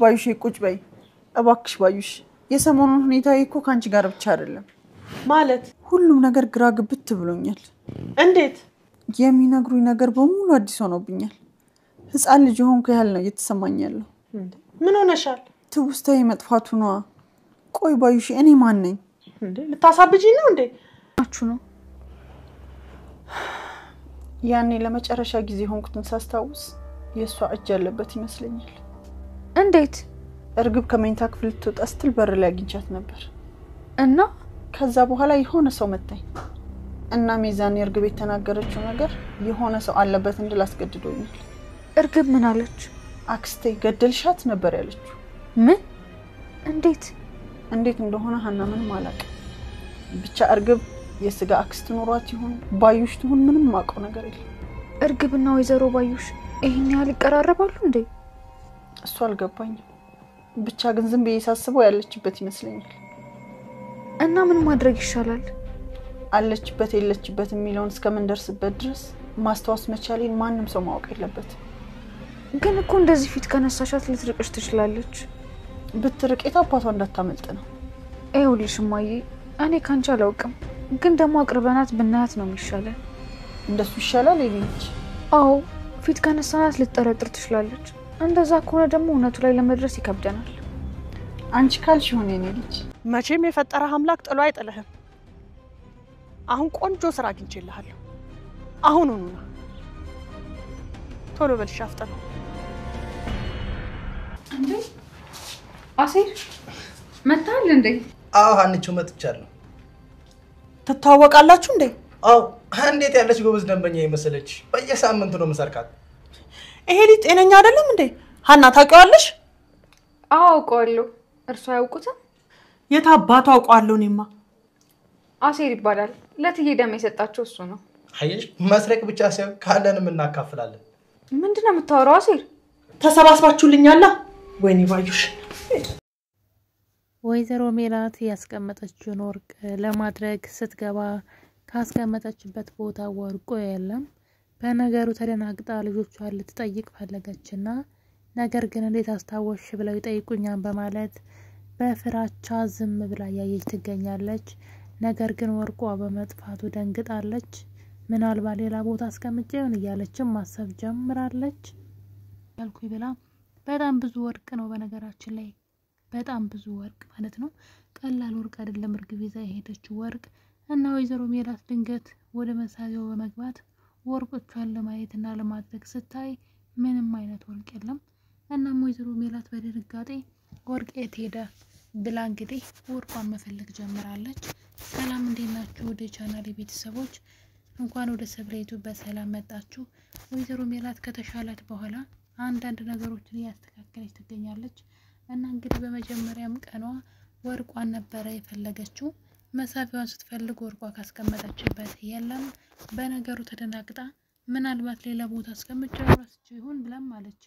ባዩሽ ቁጭ በይ እባክሽ ባዩሽ የሰሞኑን ሁኔታ እኮ ካንቺ ጋር ብቻ አይደለም ማለት ሁሉም ነገር ግራ ግብት ብሎኛል እንዴት የሚነግሩኝ ነገር በሙሉ አዲስ ሆኖብኛል ህፃን ልጅ ሆንኩ ያህል ነው እየተሰማኝ ያለው ምን ሆነሻል ትውስታዬ መጥፋቱ ነው ቆይ ባዩሽ እኔ ማን ነኝ እንዴ ልታሳብጂኝ ነው እንዴ አቹ ነው ያኔ ለመጨረሻ ጊዜ ሆንኩትን ሳስታውስ የሷ እጅ ያለበት ይመስለኛል እንዴት እርግብ ከመኝታ ክፍል ትወጣ ስትል በር ላይ አግኝቻት ነበር እና ከዛ በኋላ የሆነ ሰው መጣኝ እና ሚዛን እርግብ የተናገረችው ነገር የሆነ ሰው አለበት እንድል አስገድዶኛል እርግብ ምን አለች አክስቴ ገደልሻት ነበር ያለችው ምን እንዴት እንደሆነ ሀና ምንም አላውቅም ብቻ እርግብ የስጋ አክስት ኖሯት ይሁን ባዩሽ ትሁን ምንም ማውቀው ነገር የለም እርግብና ወይዘሮ ባዩሽ ይሄን ያህል ይቀራረባሉ እንዴ እሱ አልገባኝም ብቻ ግን ዝም ብዬ ሳስበው ያለችበት ይመስለኛል እና ምን ማድረግ ይሻላል አለችበት የለችበት የሚለውን እስከምንደርስበት ድረስ ማስተዋስ መቻሌን ማንንም ሰው ማወቅ የለበትም ግን እኮ እንደዚህ ፊት ከነሳሻት ልትርቅሽ ትችላለች ብትርቅ የታባቷ እንዳታመልጥ ነው አይውልሽ ማዬ እኔ ካንቺ አላውቅም ግን ደግሞ አቅርበናት ብናያት ነው የሚሻለው እንደሱ ይሻላል ይልኝ አዎ ፊት ከነሳናት ልትጠረጥር ትችላለች እንደዛ ከሆነ ደግሞ እውነቱ ላይ ለመድረስ ይከብደናል አንቺ ካልሽ ሆነ የኔ ልጅ መቼም የፈጠረ አምላክ ጥሎ አይጥልህም አሁን ቆንጆ ስራ አግኝቼልሃለሁ አሁኑና ቶሎ በልሽ አፍጠነው እንዴ አሲር መጣል እንዴ አዎ አንቺ መጥቻለሁ ተታወቃላችሁ እንዴ አዎ እንዴት ያለች ጎበዝ ደንበኛ ይመስለች በየሳምንቱ ነው መስርካት ይሄ ልጅ ጤነኛ አይደለም እንዴ ሀና ታውቂዋለሽ አዎ አውቀዋለሁ እርሱ ያውቁታል የታባቱ አውቀዋለሁ እኔማ አሲር ይባላል ለትዬ ደም የሰጣቸው እሱ ነው አየሽ መስረቅ ብቻ ሳይሆን ካለንም እናካፍላለን ምንድነው የምታወራው አሲር ተሰባስባችሁልኛላ ወይኔ ባዩሽ ወይዘሮ ሜላት ያስቀመጠችውን ወርቅ ለማድረግ ስትገባ ካስቀመጠችበት ቦታ ወርቁ የለም በነገሩ ተደናግጣ ልጆቿን ልትጠይቅ ፈለገችና ነገር ግን እንዴት አስታወሽ ብለው ይጠይቁኛል በማለት በፍራቻ ዝም ብላ ያየች ትገኛለች ነገር ግን ወርቋ በመጥፋቱ ደንግጣለች ምናልባት ሌላ ቦታ አስቀምጬ ይሆን እያለችም ማሰብ ጀምራለች ያልኩኝ ብላ በጣም ብዙ ወርቅ ነው በነገራችን ላይ በጣም ብዙ ወርቅ ማለት ነው ቀላል ወርቅ አይደለም እርግብ ይዛ የሄደችው ወርቅ እና ወይዘሮ ሜላት ድንገት ወደ መሳቢያው በመግባት ወርቆቿን ለማየትና ለማድረግ ስታይ ምንም አይነት ወርቅ የለም እና ወይዘሮ ሜላት በድንጋጤ ወርቅ የት ሄደ ብላ እንግዲህ ወርቋን መፈለግ ጀምራለች ሰላም እንዴት ናችሁ ወደ ቻናሌ ቤተሰቦች እንኳን ወደ ሰብሬቱ በሰላም መጣችሁ ወይዘሮ ሜላት ከተሻላት በኋላ አንዳንድ ነገሮችን ያስተካከለች ትገኛለች እና እንግዲህ በመጀመሪያም ቀኗ ወርቋን ነበር የፈለገችው መሳቢያውን ስትፈልግ ወርቋ ካስቀመጠችበት የለም በነገሩ ተደናግጣ ምናልባት ሌላ ቦታ አስቀምጬው ራስቸው ይሁን ብላም አለች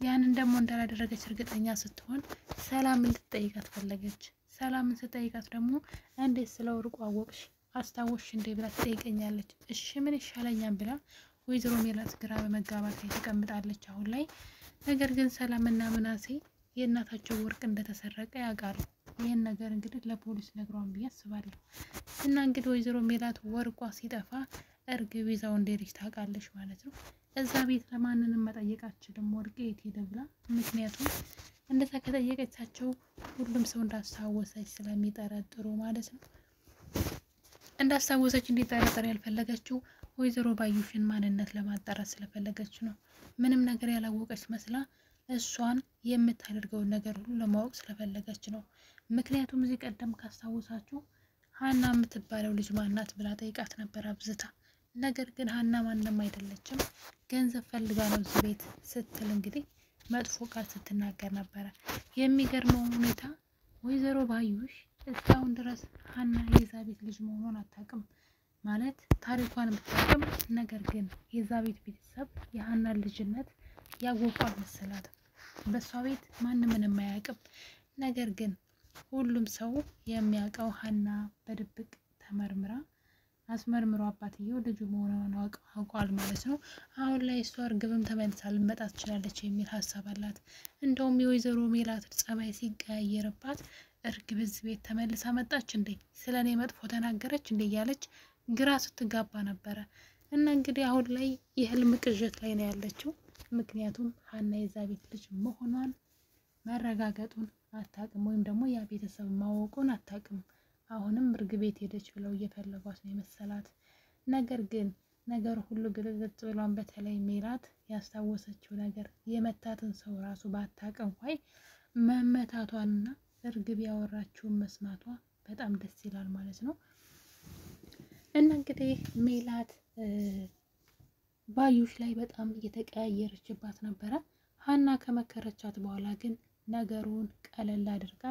ያንን ደግሞ እንዳላደረገች እርግጠኛ ስትሆን ሰላም ልትጠይቃት ፈለገች ሰላምን ስትጠይቃት ደግሞ እንዴት ስለ ወርቋ አወቅሽ አስታወሽ እንዴ ብላ ትጠይቀኛለች እሺ ምን ይሻለኛል ብላ ወይዘሮ ሜላት ግራ በመጋባት ላይ ተቀምጣለች አሁን ላይ ነገር ግን ሰላምና ምናሴ የእናታቸው ወርቅ እንደተሰረቀ ያጋሩ ይሄን ነገር እንግዲህ ለፖሊስ ነግሯን ቢያስባለሁ እና እንግዲህ ወይዘሮ ሜላት ወርቋ ሲጠፋ እርግብ ይዛው እንደሪሽ ታቃለሽ ማለት ነው እዛ ቤት ለማንንም መጠየቃችንም ወርቅ የት ሄደ ብላ ምክንያቱም እንደዛ ከጠየቀቻቸው ሁሉም ሰው እንዳስታወሰች ስለሚጠረጥሩ ማለት ነው እንዳስታወሰች እንዲጠረጠር ያልፈለገችው ወይዘሮ ባዩሽን ማንነት ለማጣራት ስለፈለገች ነው ምንም ነገር ያላወቀች መስላ እሷን የምታደርገው ነገር ሁሉ ለማወቅ ስለፈለገች ነው ምክንያቱም እዚህ ቀደም ካስታወሳችሁ ሀና የምትባለው ልጅ ማናት ብላ ጠይቃት ነበር አብዝታ ነገር ግን ሀና ማንንም አይደለችም ገንዘብ ፈልጋ ነው እዚህ ቤት ስትል እንግዲህ መጥፎ ቃል ስትናገር ነበር የሚገርመው ሁኔታ ወይዘሮ ባዩሽ እስካሁን ድረስ ሀና የዛ ቤት ልጅ መሆኗን አታውቅም ማለት ታሪኳን ብታውቅም ነገር ግን የዛ ቤት ቤተሰብ የሀና ልጅነት ያወቋት መሰላት በሷ ቤት ማንንም ምንም አያውቅም ነገር ግን ሁሉም ሰው የሚያውቀው ሀና በድብቅ ተመርምራ አስመርምሮ አባትየው ልጁ መሆኑን አውቋል ማለት ነው። አሁን ላይ እሷ እርግብም ተመልሳ ልትመጣ ትችላለች የሚል ሀሳብ አላት። እንደውም የወይዘሮ ሜላት ጸባይ ሲቀያየርባት እርግብ እዚህ ቤት ተመልሳ መጣች እንዴ ስለኔ መጥፎ ተናገረች እንዴ እያለች ግራ ስትጋባ ነበረ። እና እንግዲህ አሁን ላይ የህልም ቅዠት ላይ ነው ያለችው። ምክንያቱም ሀና የዛ ቤት ልጅ መሆኗን መረጋገጡን አታውቅም፣ ወይም ደግሞ ያ ቤተሰብ ማወቁን አታውቅም። አሁንም እርግብ ቤት ሄደች ብለው እየፈለጓት ነው የመሰላት። ነገር ግን ነገር ሁሉ ግልጽ ብሏን። በተለይ ሜላት ያስታወሰችው ነገር የመታትን ሰው ራሱ ባታውቅም እንኳን መመታቷንና እርግብ ያወራችውን መስማቷ በጣም ደስ ይላል ማለት ነው። እና እንግዲህ ሜላት ባዩሽ ላይ በጣም እየተቀያየረችባት ነበረ። ሀና ከመከረቻት በኋላ ግን ነገሩን ቀለል አድርጋ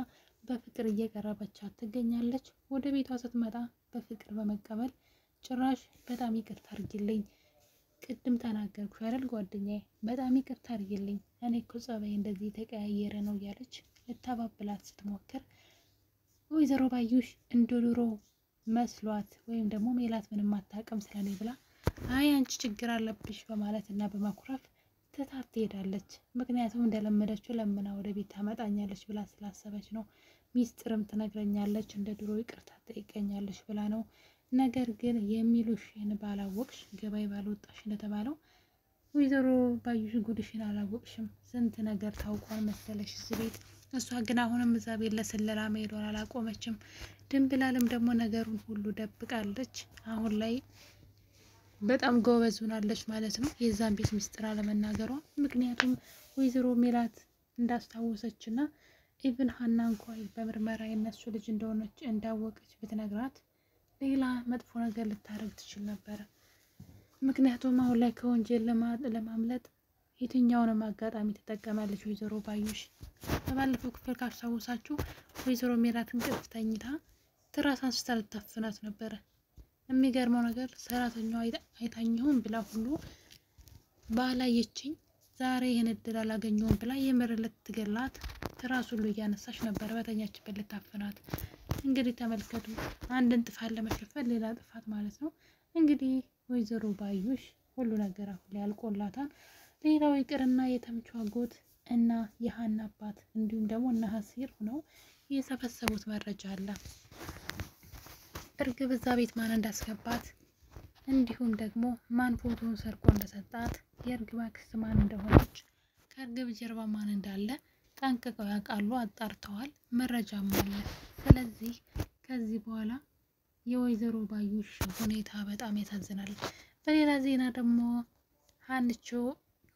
በፍቅር እየቀረበቻት ትገኛለች። ወደ ቤቷ ስትመጣ በፍቅር በመቀበል ጭራሽ በጣም ይቅርታ አድርጊልኝ፣ ቅድም ተናገርኩሽ አይደል ጓደኛዬ፣ በጣም ይቅርታ አድርጊልኝ፣ እኔ እኮ ጸባይ እንደዚህ የተቀያየረ ነው እያለች ልታባብላት ስትሞክር ወይዘሮ ባዩሽ እንደ ድሮ መስሏት ወይም ደግሞ ሜላት ምንም አታውቅም ስለኔ ብላ አይ አንቺ ችግር አለብሽ በማለት እና በማኩረፍ ትታት ትሄዳለች። ምክንያቱም እንደለመደችው ለምና ወደ ቤት ታመጣኛለች ብላ ስላሰበች ነው። ሚስጥርም ትነግረኛለች፣ እንደ ድሮ ይቅርታ ትጠይቀኛለች ብላ ነው። ነገር ግን የሚሉሽን ባላወቅሽ ገበይ ባልወጣሽ እንደተባለው ወይዘሮ ባዩሽ ጉድሽን አላወቅሽም። ስንት ነገር ታውቋል መሰለሽ እዚህ ቤት። እሷ ግን አሁንም እዛ ቤት ለስለላ መሄዷን አላቆመችም። ድንብላልም ደግሞ ነገሩን ሁሉ ደብቃለች። አሁን ላይ በጣም ጎበዝ ሆናለች ማለት ነው የዛን ቤት ሚስጥር አለመናገሯ። ምክንያቱም ወይዘሮ ሜላት እንዳስታወሰችና ኢቭን ሀና እንኳን በምርመራ የነሱ ልጅ እንደሆነች እንዳወቀች ብትነግራት ሌላ መጥፎ ነገር ልታረግ ትችል ነበር። ምክንያቱም አሁን ላይ ከወንጀል ለማምለጥ የትኛውንም አጋጣሚ ተጠቀማለች ወይዘሮ ባዩሽ። በባለፈው ክፍል ካስታወሳችሁ ወይዘሮ ሜላት እንቅልፍ ተኝታ ትራስ አንስታ ልታፍናት ነበረ። የሚገርመው ነገር ሰራተኛዋ አይታኘሁም ብላ ሁሉ ባላየችኝ ዛሬ ይሄን እድል አላገኘሁም ብላ የምር ልትገላት ትራስ ሁሉ እያነሳች ነበር በተኛችበት ልታፍናት። እንግዲህ ተመልከቱ፣ አንድን ጥፋት ለመሸፈን ሌላ ጥፋት ማለት ነው። እንግዲህ ወይዘሮ ባዩሽ ሁሉ ነገር አሁን ላይ አልቆላታል። ሌላው ይቅርና የተምቹ አጎት እና የሀና አባት እንዲሁም ደግሞ እነ ሀሲር ሆነው የሰበሰቡት መረጃ አለ። እርግብ እዛ ቤት ማን እንዳስገባት እንዲሁም ደግሞ ማን ፎቶውን ሰርቆ እንደሰጣት፣ የእርግብ አክስት ማን እንደሆነች፣ ከእርግብ ጀርባ ማን እንዳለ ጠንቅቀው ያውቃሉ፣ አጣርተዋል፣ መረጃም አለ። ስለዚህ ከዚህ በኋላ የወይዘሮ ባዩሽ ሁኔታ በጣም ያሳዝናል። በሌላ ዜና ደግሞ ሀንቾ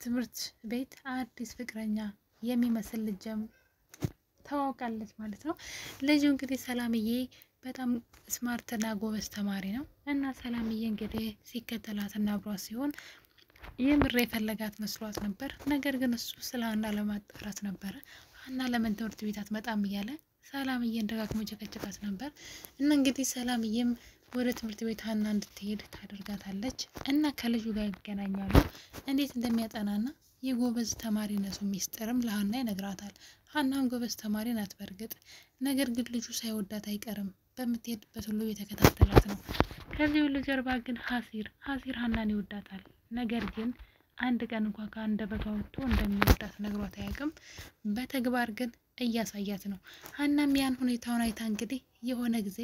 ትምህርት ቤት አዲስ ፍቅረኛ የሚመስል ልጅም ተዋውቃለች ማለት ነው። ልጁ እንግዲህ ሰላምዬ በጣም ስማርትና ጎበዝ ተማሪ ነው እና ሰላምዬ እንግዲህ ሲከተላትና አብሯት ሲሆን የምር የፈለጋት መስሏት ነበር። ነገር ግን እሱ ስለ ሀና ለማጣራት ነበረ። ሀና ለምን ትምህርት ቤት አትመጣም እያለ ሰላምዬን ደጋግሞ ጨቀጨቃት ነበር። እና እንግዲህ ሰላምዬም ወደ ትምህርት ቤት ሀና እንድትሄድ ታደርጋታለች እና ከልጁ ጋር ይገናኛሉ። እንዴት እንደሚያጠናና የጎበዝ ተማሪነቱ ሚስጥርም ለሀና ይነግራታል። ሀናም ጎበዝ ተማሪ ናት በርግጥ፣ ነገር ግን ልጁ ሳይወዳት አይቀርም። በምትሄድበት ሁሉ የተከታተላት ነው። ከዚህ ሁሉ ጀርባ ግን ሀሲር ሀናን ይወዳታል። ነገር ግን አንድ ቀን እንኳን ከአንደበቷ ወጥቶ እንደሚወዳት ነግሯት አያውቅም። በተግባር ግን እያሳያት ነው። ሀናም ያን ሁኔታውን አይታ እንግዲህ የሆነ ጊዜ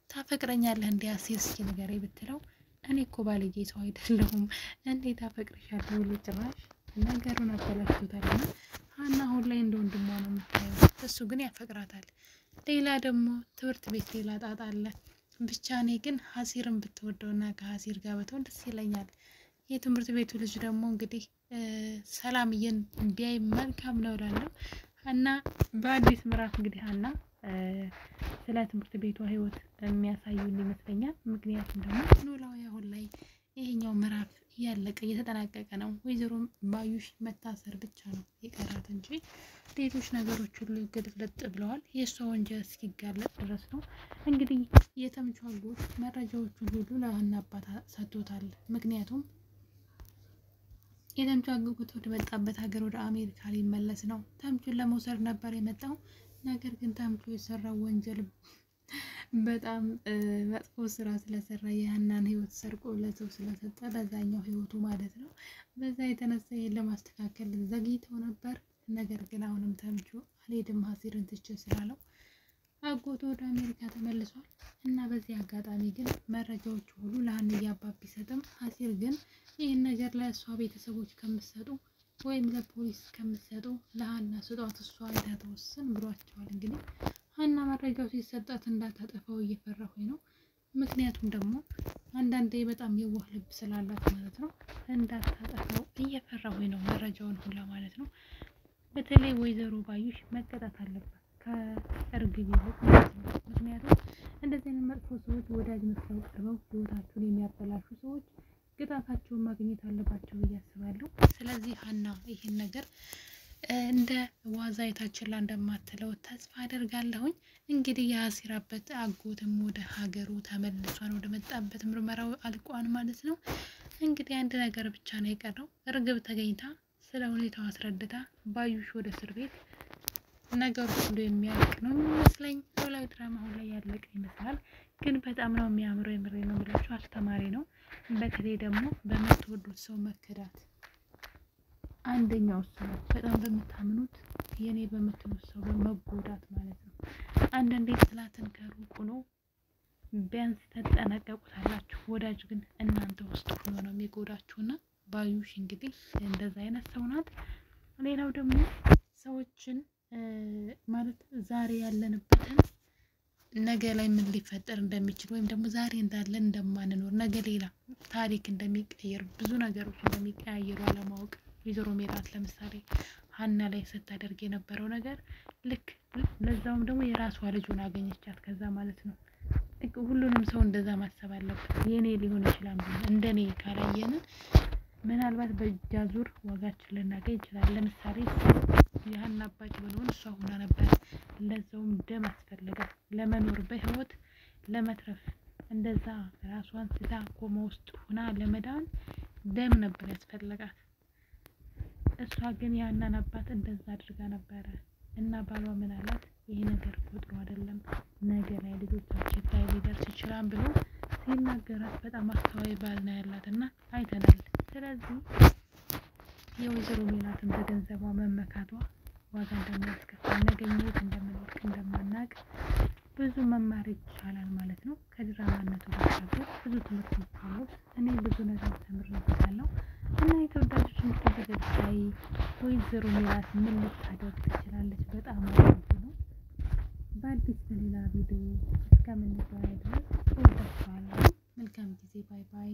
ታፈቅረኛለህ እንዴ ሀሲር እስኪ ንገረኝ ብትለው እኔ እኮ ባለጌ ሰው አይደለሁም እንዴት አፈቅርሻለሁ ብሎ ጭራሽ ነገሩን አበላሽቶታልና ሀና አሁን ላይ እንደ ወንድሟ ነው የምታየው። እሱ ግን ያፈቅራታል። ሌላ ደግሞ ትምህርት ቤት ሌላ ጣጣ አለ። ብቻ እኔ ግን ሀሲርን ብትወደውና ከሀሲር ጋር በተወን ደስ ይለኛል። የትምህርት ቤቱ ልጅ ደግሞ እንግዲህ ሰላምዬን ቢያይ መልካም ነው እላለሁ። እና በአዲስ ምዕራፍ እንግዲህ ሀና ስለ ትምህርት ቤቷ ህይወት የሚያሳዩን ይመስለኛል። ምክንያቱም ደግሞ ኖላዊ አሁን ላይ ይሄኛው ምዕራፍ እያለቀ እየተጠናቀቀ ነው። ወይዘሮ ባዩሽ መታሰር ብቻ ነው የቀራት እንጂ ሌሎች ነገሮች ሁሉ ግልጥልጥ ብለዋል። የእሷ ወንጀል እስኪጋለጥ ድረስ ነው። እንግዲህ የተምቹ አጎት መረጃዎቹን ሁሉ ለሀና አባት ሰጥቶታል። ምክንያቱም የተምቹ አጎት ወደ መጣበት ሀገር ወደ አሜሪካ ሊመለስ ነው። ተምቹን ለመውሰድ ነበር የመጣው። ነገር ግን ተምቹ የሰራው ወንጀል በጣም መጥፎ ስራ ስለሰራ የሀናን ህይወት ሰርቆ ለሰው ስለሰጠ ለዛኛው ህይወቱ ማለት ነው። በዛ የተነሳ ይሄን ለማስተካከል ዘግይተው ነበር። ነገር ግን አሁንም ተምቹ አልሄድም ሀሲርን ትቼ ስላለው አጎቱ ወደ አሜሪካ ተመልሷል። እና በዚህ አጋጣሚ ግን መረጃዎቹ ሁሉ ለሀንዬ አባቢ ቢሰጥም ሀሲር ግን ይህን ነገር ለእሷ ቤተሰቦች ከምትሰጡ ወይም ለፖሊስ ከምትሰጡ ለሀና ስጧት እሷ አይታ ተወስን ብሏቸዋል። እንግዲህ ሀና መረጃው ሲሰጣት እንዳታጠፋው እየፈራሁኝ ነው። ምክንያቱም ደግሞ አንዳንዴ በጣም የዋህ ልብ ስላላት ማለት ነው። እንዳታጠፋው እየፈራሁኝ ነው መረጃውን ሁላ ማለት ነው። በተለይ ወይዘሮ ባዩሽ መቀጣት አለባት ከእርግብ ይልቅ ማለት ነው። ምክንያቱም እንደዚህ አይነት መጥፎ ሰዎች ወዳጅ መስለው ቀርበው ህይወታቸውን የሚያበላሹ ሰዎች ቅጣታቸውን ማግኘት አለባቸው ብዬ አስባለሁ። ስለዚህ ሀና ይሄን ነገር እንደ ዋዛ የታችላ እንደማትለው ተስፋ አደርጋለሁኝ። እንግዲህ የሀሲራበት አጎትም ወደ ሀገሩ ተመልሷን ወደ መጣበት ምርመራው አልቋን ማለት ነው። እንግዲህ አንድ ነገር ብቻ ነው የቀረው። እርግብ ተገኝታ ስለ ሁኔታው አስረድታ ባዩሽ ወደ እስር ቤት ነገሩ ሁሉ የሚያልቅ ነው የሚመስለኝ። ኖላዊ ድራማ አሁን ላይ ያለቀ ይመስላል። ግን በጣም ነው የሚያምረው። የምሬ ነው ብላችሁ አስተማሪ ነው። በተለይ ደግሞ በምትወዱት ሰው መከዳት አንደኛው እሱ ነው። በጣም በምታምኑት የኔ በምትሉት ሰው በመጎዳት ማለት ነው። አንዳንዴ ጥላትን ከሩቅ ነው ቢያንስ ተጠነቀቁታላችሁ። ወዳጅ ግን እናንተ ውስጥ ሆኖ ነው የሚጎዳችሁና ባዩሽ እንግዲህ እንደዛ አይነት ሰው ናት። ሌላው ደግሞ ሰዎችን ማለት ዛሬ ያለንበትን ነገ ላይ ምን ሊፈጠር እንደሚችል ወይም ደግሞ ዛሬ እንዳለን እንደማንኖር ነገ ሌላ ታሪክ እንደሚቀየር ብዙ ነገሮች እንደሚቀያየሩ አለማወቅ። ወይዘሮ ሜላት ለምሳሌ ሀና ላይ ስታደርግ የነበረው ነገር ልክ ለዛውም ደግሞ የራሷ ልጁን አገኘቻት ከዛ ማለት ነው። ሁሉንም ሰው እንደዛ ማሰብ አለበት። የኔ ሊሆን ይችላል እንደኔ ካላየን ምናልባት በእጃዙር ዋጋችን ልናገኝ ይችላል። ለምሳሌ የሀና አባት ሆነውን እሷ ሆና ነበር። ለዛውም ደም አስፈልጋት ለመኖር በህይወት ለመትረፍ እንደዛ ራሷን ስታ ኮማ ውስጥ ሆና ለመዳን ደም ነበር ያስፈልጋት። እሷ ግን የሀናን አባት እንደዛ አድርጋ ነበረ እና ባሏ ምን አላት? ይሄ ነገር ቁጥሩ አይደለም ነገ ላይ ልጆቻችን ላይ ሊደርስ ይችላል ብሎ ሲናገራት በጣም አስተዋይ ባል ነው ያላትና አይተናል። ስለዚህ የወይዘሮ ሜላትን በገንዘቧ መመካቷ ዋጋ እንደሚያስከፍል ነገኘት እንደምንወድቅ እንደማናቅ ብዙ መማር ይቻላል ማለት ነው። ከድራማነቱ ባሻገር ብዙ ትምህርቶች አሉ። እኔ ብዙ ነገር ተምሬበታለሁ እና የተወዳጆች ምትተገዳይ ወይዘሮ ሜላት ምን ልታደርግ ትችላለች? በጣም አሪፍ ነው። በአዲስ በሌላ ቪዲዮ እስከምንገናኝ ድረስ እወዳችኋለሁ። መልካም ጊዜ። ባይ ባይ።